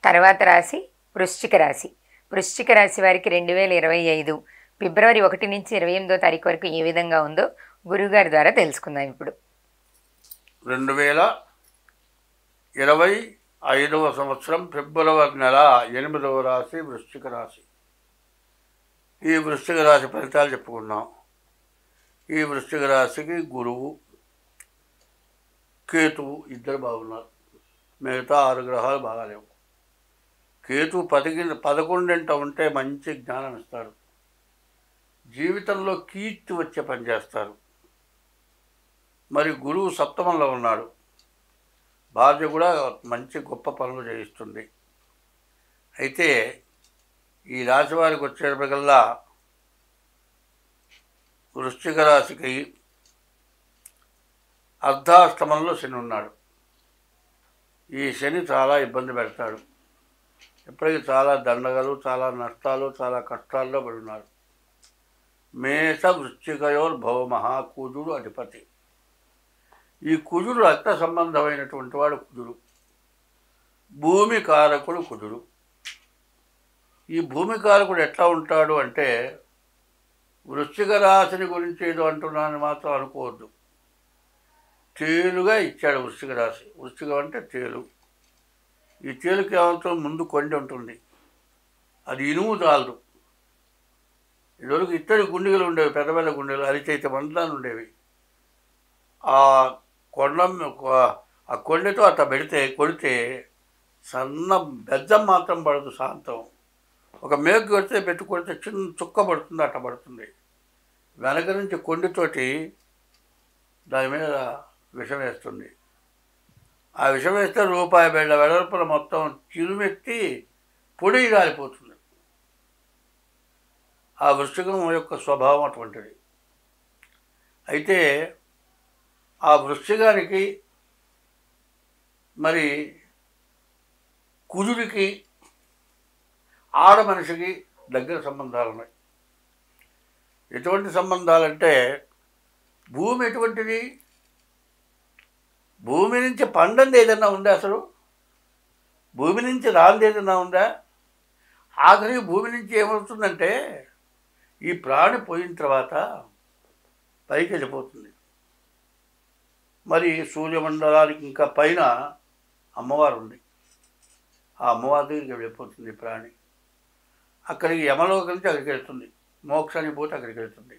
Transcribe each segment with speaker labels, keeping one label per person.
Speaker 1: తర్వాత రాశి వృశ్చిక రాశి. వృశ్చిక రాశి వారికి 2025 ఫిబ్రవరి 1 నుంచి 28వ తారీఖు వరకు ఏ విధంగా ఉందో గురువుగారి ద్వారా తెలుసుకుందాం. ఇప్పుడు
Speaker 2: 2025వ సంవత్సరం ఫిబ్రవరి నెల 8వ రాశి వృశ్చిక రాశి. ఈ వృశ్చిక రాశి ఫలితాలు చెప్పుకున్నాం. ఈ వృశ్చిక రాశికి గురువు, కేతువు ఇద్దరు బాగున్నారు. మిగతా 6 గ్రహాలు బాగాలేవు. కేతు 11 ఉంటే మంచి జ్ఞానం ఇస్తాడు. జీవితంలో కీర్తి వచ్చే పని చేస్తారు. మరి గురువు సప్తమంలో ఉన్నాడు. భార్య కూడా మంచి గొప్ప పనులు చేయిస్తుంది. అయితే ఈ రాశి వారికి వచ్చేటప్పటికల్లా వృశ్చిక రాశికి అర్ధాష్టమంలో శని ఉన్నాడు. ఈ శని చాలా ఇబ్బంది పెడతాడు. ఇప్పటికీ చాలా దండగలు, చాలా నష్టాలు, చాలా కష్టాల్లో పడి ఉన్నారు. మేష వృశ్చికయోర్భౌమః, కుజుడు అధిపతి. ఈ కుజుడు రక్త సంబంధమైనటువంటి వాడు కుజుడు. భూమి కారకుడు కుజుడు. ఈ భూమి కారకుడు ఎట్లా ఉంటాడు అంటే, వృశ్చిక రాశిని గురించి ఏదో అంటున్నాను మాత్రం అనుకోవద్దు. తేలుగా ఇచ్చాడు వృశ్చిక రాశి. వృశ్చికం అంటే తేలు. ఈ తేలుకి ఏమంటే ముందు కొండ ఉంటుంది. అది ఇనుము చాలదు. ఇదివరకు ఇత్తడి గుండెలు ఉండేవి, పెద్ద పెద్ద గుండెలు, అరిచైతే మందాలు ఉండేవి. ఆ కొండతో అట్లా కొడితే సన్న బెజ్జం మాత్రం పడదు, శాంతం. ఒక మేకు కొడితే కొడితే చిన్న చుక్క పడుతుంది, అట్లా పడుతుంది. వెనక నుంచి కొండితోటి దాని మీద విషం వేస్తుంది. ఆ విషం వేస్తే రూపాయి బిళ్ళ వెడల్పుల మొత్తం చిరుమెత్తి పొడి రాలిపోతుంది. ఆ వృశ్చికం యొక్క స్వభావం అటువంటిది. అయితే ఆ వృశ్చికానికి మరి కుజుడికి ఆడ మనిషికి దగ్గర సంబంధాలు ఉన్నాయి. ఎటువంటి సంబంధాలంటే, భూమి ఎటువంటిది? భూమి నుంచి పండంది ఏదైనా ఉందా? అసలు భూమి నుంచి రాంది ఏదైనా ఉందా? ఆఖరికి భూమి నుంచి ఏమవుతుందంటే, ఈ ప్రాణి పోయిన తర్వాత పైకి వెళ్ళిపోతుంది. మరి సూర్యమండలానికి ఇంకా పైన అమ్మవారు ఉంది. ఆ అమ్మవారి దగ్గరికి వెళ్ళిపోతుంది ప్రాణి. అక్కడికి యమలోకం నుంచి అక్కడికి వెళ్తుంది. మోక్షానికి పోతే అక్కడికి వెళ్తుంది.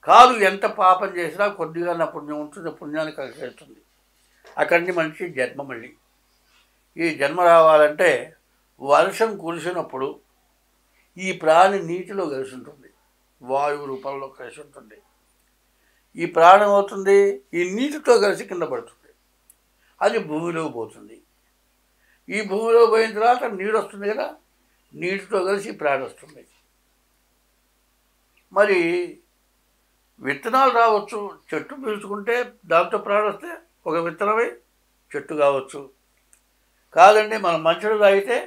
Speaker 2: కాదు ఎంత పాపం చేసినా కొద్దిగా నా పుణ్యం ఉంటుంది, పుణ్యానికి అక్కడికి వెళ్తుంది. అక్కడి నుంచి మనిషి జన్మ. మళ్ళీ ఈ జన్మ రావాలంటే వర్షం కురిసినప్పుడు ఈ ప్రాణి నీటిలో కలిసి ఉంటుంది, వాయువు రూపంలో కలిసి ఉంటుంది. ఈ ప్రాణం అవుతుంది, ఈ నీటితో కలిసి కింద పడుతుంది. అది భూమిలో పోతుంది. ఈ భూమిలో పోయిన తర్వాత నీరు వస్తుంది కదా, నీటితో కలిసి ప్రాణం వస్తుంది. మరి విత్తనాలు రావచ్చు, చెట్టు పీల్చుకుంటే దాంతో ప్రాణం వస్తే ఒక విత్తనమై చెట్టు కావచ్చు. కాదండి మనం మంచులు తాగితే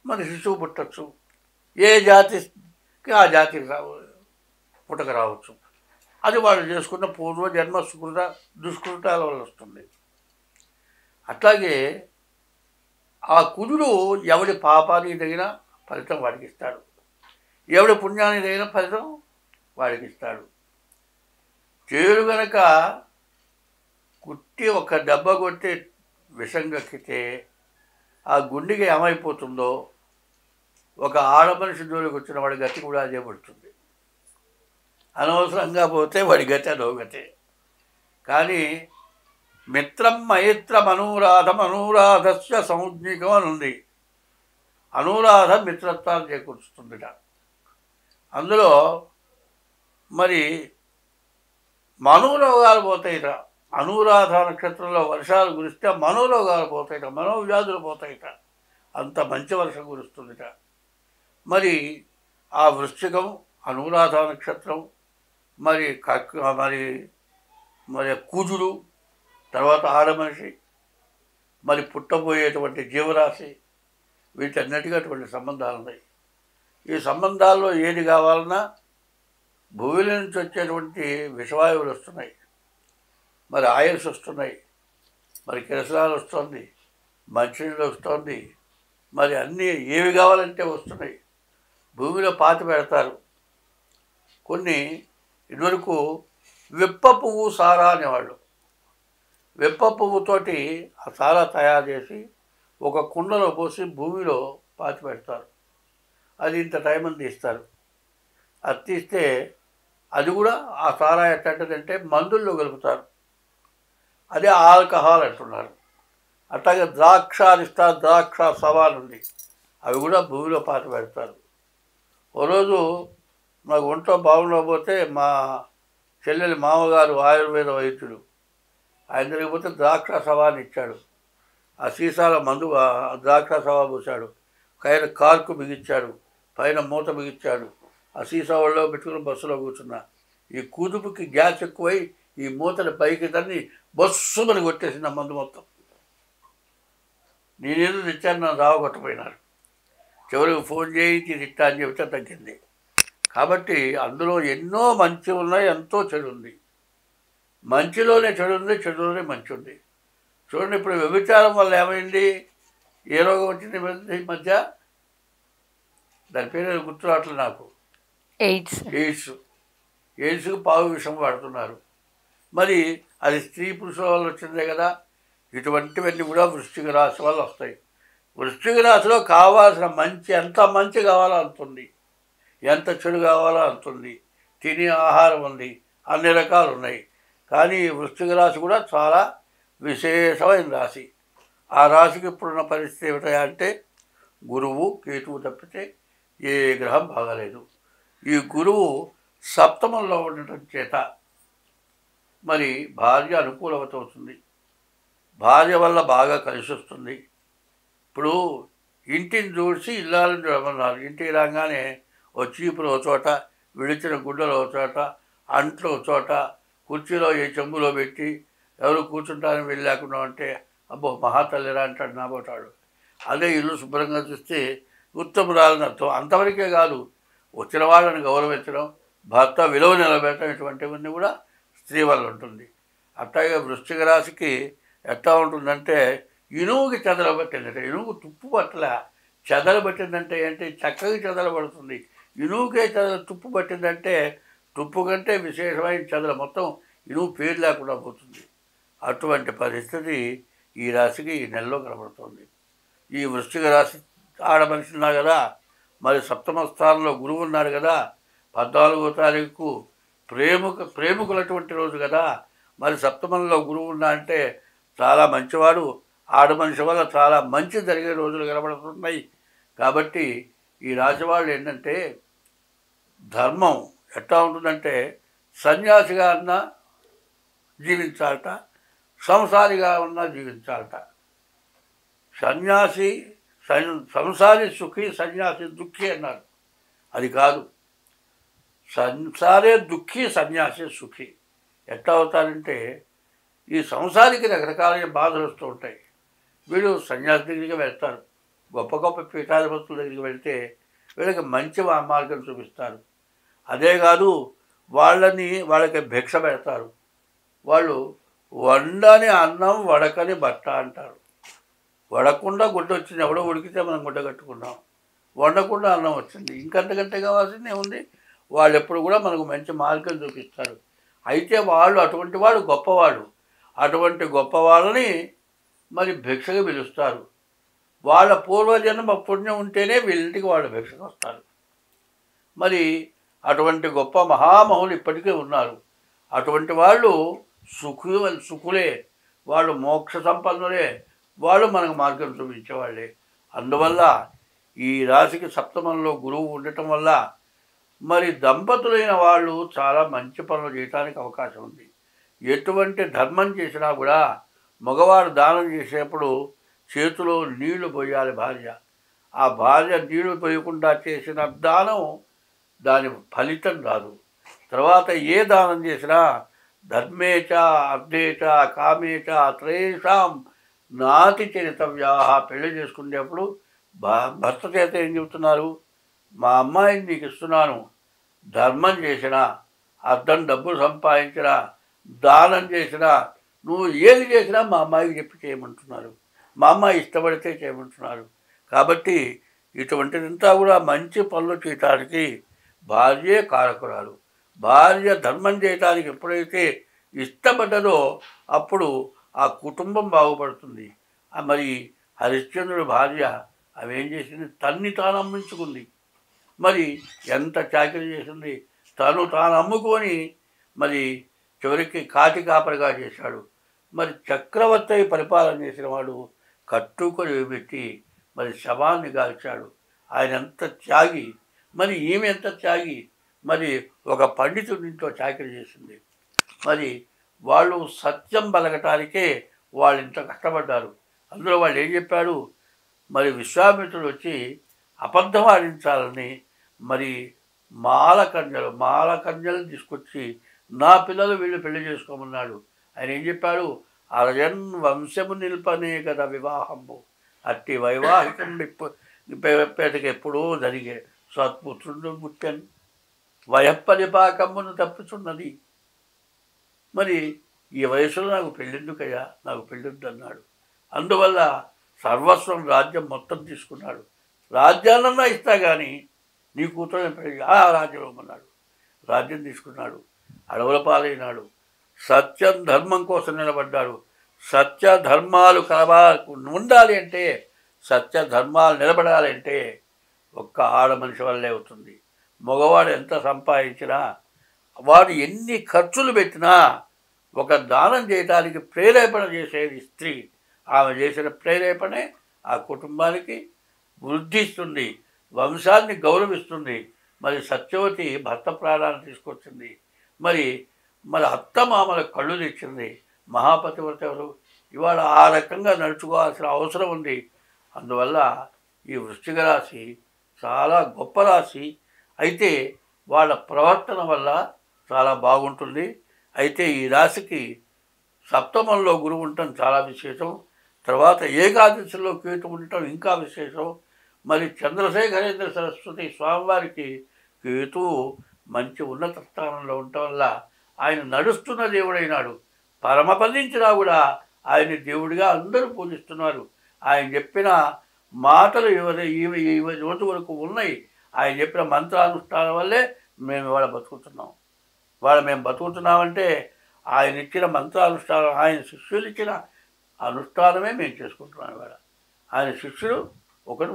Speaker 2: మన శిశువు పుట్టచ్చు. ఏ జాతికి ఆ జాతికి పుట్టక రావచ్చు. అది వాళ్ళు చేసుకున్న పూర్వజన్మ దుష్కృతాల వల్ల వస్తుంది. అట్లాగే ఆ కుజుడు ఎవడి పాపానికి తగిన ఫలితం వాడికి ఇస్తాడు, ఎవడి పుణ్యానికి తగిన ఫలితం వాడికి ఇస్తాడు. చేరు గనక కుట్టి ఒక దెబ్బ కొట్టి విషం కక్కితే ఆ గుండెకి ఏమైపోతుందో, ఒక ఆడ మనిషి జోలికి వచ్చిన వాడి గతి కూడా అదే పడుతుంది. అనవసరంగా పోతే వాడి గతి అదో గతే. కానీ మిత్రం మైత్రం అనురాధం అనురాధస్య సంజ్ఞికం అని ఉంది. అనురాధ మిత్రత్వాన్ని చేకూరుస్తుందిట. అందులో మరి మనోరోగాలు పోతాయిట. అనురాధ నక్షత్రంలో వర్షాలు కురిస్తే మనోరోగాలు పోతాయిట, మనోవ్యాధులు పోతాయిట. అంత మంచి వర్షం కురుస్తుందిట. మరి ఆ వృశ్చికం, అనురాధ నక్షత్రం, మరి మరి కుజుడు, తర్వాత ఆడమనిషి, మరి పుట్టబోయేటువంటి జీవరాశి, వీటన్నిటికీ అటువంటి సంబంధాలు ఉన్నాయి. ఈ సంబంధాల్లో ఏది కావాలన్నా భూమిలో నుంచి వచ్చేటువంటి విషవాయువులు వస్తున్నాయి, మరి ఆయిల్స్ వస్తున్నాయి, మరి కిరసనాలు వస్తుంది, మంచినీళ్ళు వస్తుంది, మరి అన్నీ ఏవి కావాలంటే వస్తున్నాయి. భూమిలో పాతి పెడతారు. కొన్ని ఇదివరకు విప్ప పువ్వు సారా అనేవాళ్ళు. విప్ప పువ్వుతోటి ఆ సారా తయారు చేసి ఒక కుండలో పోసి భూమిలో పాతి పెడతారు. అది ఇంత టైం అని తీస్తారు. అది తీస్తే అది కూడా ఆ సారా ఎట్లాంటిదంటే మందుల్లో కలుపుతారు. అదే ఆల్కహాల్ అంటున్నారు. అట్లాగే ద్రాక్ష సవాలు ఉంది, అవి కూడా భూమిలో పాతి పెడతారు. ఓ రోజు నాకు ఒంట్లో బాగుండకపోతే మా చెల్లెలి మామగారు ఆయుర్వేద వైద్యుడు, ఆయన తిరిగిపోతే ద్రాక్ష సవాని ఇచ్చాడు. ఆ సీసాల మందు ద్రాక్ష సవా పోసాడు, పైన కార్కు బిగించాడు, పైన మూత బిగించాడు. ఆ సీసా ఒళ్ళో పెట్టుకుని బస్సులో కూర్చున్నా. ఈ కుదుపుకి గ్యాస్ ఎక్కువై ఈ మూతని పైకి తన్ని బస్సు అని కొట్టేసింది ఆ మందు మొత్తం. నేనేదో తెచ్చాను, నన్ను రావగొట్టపోయినారు. చివరికి ఫోన్ చేయించి తిట్టా అని చెబితే తగ్గింది. కాబట్టి అందులో ఎన్నో మంచి ఉన్నాయి, ఎంతో చెడు ఉంది. మంచిలోనే చెడు ఉంది, చెడులోనే మంచి ఉంది. చూడండి, ఇప్పుడు వ్యభిచారం వల్ల ఏమైంది, ఏ రోగం వచ్చింది ఈ మధ్య, దాని పేరు గుర్తు రావట్లేదు నాకు. ఎయిడ్స్కి పావు విషం వాడుతున్నారు. మరి అది స్త్రీ పురుషుల వల్ల వచ్చిందే కదా. ఇటువంటివన్నీ కూడా వృశ్చిక రాశి వల్ల వస్తాయి. వృశ్చిక రాశిలో కావాల్సిన మంచి, ఎంత మంచి కావాలో అంతుంది, ఎంత చెడు కావాలో అంతుంది. తినే ఆహారం ఉంది, అన్ని రకాలు ఉన్నాయి. కానీ వృశ్చిక రాశి కూడా చాలా విశేషమైన రాశి. ఆ రాశికి ఇప్పుడున్న పరిస్థితి ఏమిటా అంటే గురువు కేతువు తప్పితే ఏ గ్రహం బాగాలేదు. ఈ గురువు సప్తమంలో ఉండటం చేత మరి భార్య అనుకూలత అవుతుంది, భార్య వల్ల బాగా కలిసి వస్తుంది. ఇప్పుడు ఇంటిని చూసి ఇల్లాలని చూడమన్నారు. ఇంటికి రాగానే ఓ చీపురు ఒక చోట, విడిచిన గుడ్డలు ఒక చోట, అంట్లు ఒక చోట, కుర్చీలో ఏ చెంబులో పెట్టి ఎవరు కూర్చుంటారని వెళ్ళాకుండా అంటే అబ్బో మహాతల్లిరా అంటాడు నాబోటాడు. అదే ఇల్లు శుభ్రంగా చూస్తే ఉత్తమురాలని అర్థం. అంతవరకే కాదు, వచ్చిన వాళ్ళని గౌరవించడం, భర్త విలువ నిలబెట్టడం, ఇటువంటివన్నీ కూడా స్త్రీ వల్ల ఉంటుంది. అట్లాగే వృశ్చిక రాశికి ఎట్లా ఉంటుందంటే ఇనువుకి చెదలు పట్టిందంటే, ఇనువుకు తుప్పు పట్టల, చెదలు పట్టిందంటే ఏంటి, చక్కగా చెదలు పడుతుంది. ఇనువుకే చెదలు తుప్పు పట్టిందంటే తుప్పు కంటే విశేషమైన చెదలు, మొత్తం ఇనువు పేరు లేకుండా పోతుంది. అటువంటి పరిస్థితి ఈ రాశికి ఈ నెలలో కనబడుతుంది. ఈ వృశ్చిక రాశి ఆడమనిషి ఉన్నా కదా, మరి సప్తమ స్థానంలో గురువు ఉన్నాడు కదా, 14వ తారీఖు ప్రేమికులటువంటి రోజు కదా, మరి సప్తమంలో గురువు ఉన్నా అంటే చాలా మంచివాడు. ఆడమనిషి వల్ల చాలా మంచి జరిగే రోజులు కనబడుతున్నాయి. కాబట్టి ఈ రాశి వాళ్ళు ఏంటంటే ధర్మం ఎట్లా ఉంటుందంటే సన్యాసిగా అన్నా జీవించాలట, సంసారిగా ఉన్నా జీవించాలట. సంసారి సుఖి, సన్యాసి దుఃఖి అన్నారు. అది కాదు, సంసారే దుఃఖి, సన్యాసి సుఖి. ఎట్లా అవుతారంటే ఈ సంసారికి రకరకాలైన బాధలు వస్తూ ఉంటాయి. వీళ్ళు సన్యాసి దగ్గరికి వెళ్తారు, గొప్ప గొప్ప పీఠాధిపతుల దగ్గరికి వెళ్తే వీళ్ళకి మంచి మార్గం చూపిస్తారు. అదే కాదు, వాళ్ళకి భిక్ష పెడతారు. వాళ్ళు వండని అన్నం వడకని బట్ట అంటారు. వడకుండా గుడ్డ వచ్చింది, ఎవడో ఉడికితే మనం గుడ్డ కట్టుకున్నాం, వండకుండా అన్నం వచ్చింది, ఇంకంతకంటే కావాల్సింది ఏముంది. వాళ్ళు ఎప్పుడు కూడా మనకు మంచి మార్గం చూపిస్తారు. అయితే వాళ్ళు అటువంటి వాడు గొప్పవాడు. అటువంటి గొప్ప వాళ్ళని మరి భిక్షగా పిలుస్తారు. వాళ్ళ పూర్వజన్మ పుణ్యం ఉంటేనే వీళ్ళింటికి వాళ్ళు భిక్షకు వస్తారు. మరి అటువంటి గొప్ప మహామహులు ఇప్పటికే ఉన్నారు. అటువంటి వాళ్ళు సుఖులే, వాళ్ళు మోక్ష సంపన్నులే, వాళ్ళు మనకు మార్గం చూపించేవాళ్ళే. అందువల్ల ఈ రాశికి సప్తమంలో గురువు ఉండటం వల్ల మరి దంపతులైన వాళ్ళు చాలా మంచి పనులు చేయడానికి అవకాశం ఉంది. ఎటువంటి ధర్మం చేసినా కూడా మగవాడు దానం చేసేప్పుడు చేతిలో నీళ్లు పోయాలి భార్య. ఆ భార్య నీళ్లు పోయకుండా చేసిన దానం దాని ఫలితం రాదు. తర్వాత ఏ దానం చేసినా ధర్మేచ అర్థేచ కామేచ త్రేషాం నాతి చరితవ్యా. పెళ్లి చేసుకునేప్పుడు భర్త చేత ఏం చెబుతున్నారు, మా అమ్మాయిని నీకు ఇస్తున్నాను, ధర్మం చేసినా, అర్థం డబ్బులు సంపాదించినా, దానం చేసినా, నువ్వు ఏది చేసినా మా అమ్మాయికి చెప్పి చేయమంటున్నారు. మా అమ్మ ఇష్టపడితే చేయమంటున్నారు. కాబట్టి ఇటువంటిదంతా కూడా మంచి పనులు చేయటానికి భార్యే కారకురాలు. భార్య ధర్మం చేయటానికి ఎప్పుడైతే ఇష్టపడ్డదో అప్పుడు ఆ కుటుంబం బాగుపడుతుంది. మరి హరిశ్చంద్రుడి భార్య అవేం చేసింది, తన్ని తాను అమ్మించుకుంది. మరి ఎంత చాకరీ చేసింది, తాను అమ్ముకొని మరి చివరికి కాటి కాపరిగా చేశాడు. మరి చక్రవర్తి పరిపాలన చేసిన వాడు కట్టుకొని పెట్టి మరి శవాన్ని కాల్చాడు. ఆయన ఎంత త్యాగి, మరి ఈమె ఎంత త్యాగి. మరి ఒక పండితుడింట్లో చాకరీ చేసింది. మరి వాళ్ళు సత్యం పలకటానికే వాళ్ళు ఇంత కష్టపడ్డారు. అందులో వాళ్ళు ఏం చెప్పాడు, మరి విశ్వామిత్రుడు వచ్చి అబద్ధం ఆడించాలని మరి మాలకన్యలను తీసుకొచ్చి నా పిల్లలు వీళ్ళు పెళ్లి చేసుకోమన్నాడు. ఆయన ఏం చెప్పాడు, అరజన్ వంశము నిల్పనే కదా వివాహము, అట్టి వైవాహికం పేటకి ఎప్పుడూ జరిగే సత్పుత్రుడు పుట్టను వయప్పలిపాకమ్మును తప్పుచున్నది. మరి ఈ వయసులో నాకు పెళ్ళెందుకయ్యా, నాకు పెళ్ళొద్దు అన్నాడు. అందువల్ల సర్వస్వం రాజ్యం మొత్తం తీసుకున్నాడు. రాజ్యాలన్నా ఇస్తా కానీ నీ కూతురు పెళ్ళి ఆ రాజ్యం ఇవ్వమన్నాడు. రాజ్యం తీసుకున్నాడు, అడవుల పాలైనాడు. సత్యం ధర్మం కోసం నిలబడ్డాడు. సత్య ధర్మాలు ఉండాలి అంటే, సత్య ధర్మాలు నిలబడాలి అంటే ఒక్క ఆడ మనిషి వల్లే అవుతుంది. మగవాడు ఎంత సంపాదించినా, వాడు ఎన్ని ఖర్చులు పెట్టినా ఒక దానం చేయడానికి ప్రేరేపణ చేసేది స్త్రీ. ఆమె చేసిన ప్రేరేపణే ఆ కుటుంబానికి వృద్ధిస్తుంది, వంశాన్ని గౌరవిస్తుంది. మరి సత్యవతి భర్త ప్రాణాన్ని తీసుకొచ్చింది. మరి అత్తమామల కళ్ళు తెచ్చింది. మహాపతివ్రత ఎవరు? ఇవాళ ఆ రకంగా నడుచుకోవాల్సిన అవసరం ఉంది. అందువల్ల ఈ వృశ్చిక రాశి చాలా గొప్ప రాశి. అయితే వాళ్ళ ప్రవర్తన వల్ల చాలా బాగుంటుంది. అయితే ఈ రాశికి సప్తమంలో గురువు ఉండటం చాలా విశేషం. తర్వాత ఏకాదశిలో కేతు ఉండటం ఇంకా విశేషం. మరి చంద్రశేఖరేంద్ర సరస్వతి స్వామివారికి కేతు మంచి ఉన్నత స్థానంలో ఉండటం వల్ల ఆయన నడుస్తున్న దేవుడైనాడు. పరమపదించినా కూడా ఆయన దేవుడిగా అందరూ పూజిస్తున్నారు. ఆయన చెప్పిన మాటలు ఈ రోజు వరకు ఉన్నాయి. ఆయన చెప్పిన మంత్రానుష్ఠానం వల్లే మేము ఇవాళ బతుకుతున్నాం. మేము బతుకుతున్నామంటే ఆయన ఇచ్చిన మంత్రానుష్ఠానం, ఆయన శిష్యులు ఇచ్చిన అనుష్ఠానమే మేము చేసుకుంటున్నాం. ఇవాళ ఆయన శిష్యుడు ఒకడు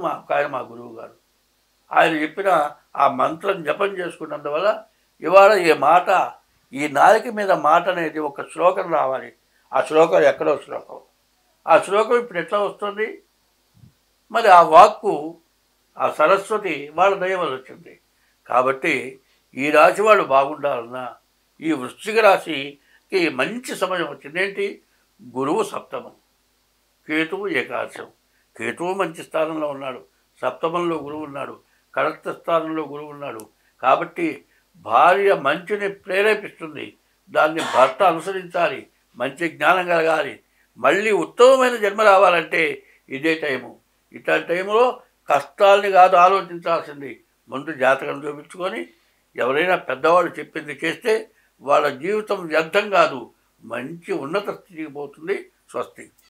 Speaker 2: మా గురువు గారు. ఆయన చెప్పిన ఆ మంత్రం జపం చేసుకున్నందువల్ల ఇవాళ ఈ నాలుక మీద మాట అనేది ఒక శ్లోకం రావాలి. ఆ శ్లోకం ఎక్కడో శ్లోకం, ఆ శ్లోకం ఇప్పుడు ఎట్లా వస్తుంది? మరి ఆ వాక్కు ఆ సరస్వతి వాళ్ళ దయ వల్ల వచ్చింది. కాబట్టి ఈ రాశి వాళ్ళు బాగుండాలన్నా ఈ వృశ్చిక రాశికి మంచి సమయం వచ్చింది. ఏంటి? గురువు సప్తమం, కేతువు ఏకాదశం. కేతువు మంచి స్థానంలో ఉన్నాడు, సప్తమంలో గురువు ఉన్నాడు, కడత్త స్థానంలో గురువు ఉన్నాడు. కాబట్టి భార్య మంచిని ప్రేరేపిస్తుంది, దాన్ని భర్త అనుసరించాలి, మంచి జ్ఞానం కలగాలి. మళ్ళీ ఉత్తమమైన జన్మ రావాలంటే ఇదే టైము. ఇట్లాంటి టైంలో కష్టాలని కాదు ఆలోచించాల్సింది. ముందు జాతకం చూపించుకొని ఎవరైనా పెద్దవాళ్ళు చెప్పింది చేస్తే వాళ్ళ జీవితం వ్యర్థం కాదు, మంచి ఉన్నత స్థితికి పోతుంది. స్వస్తి.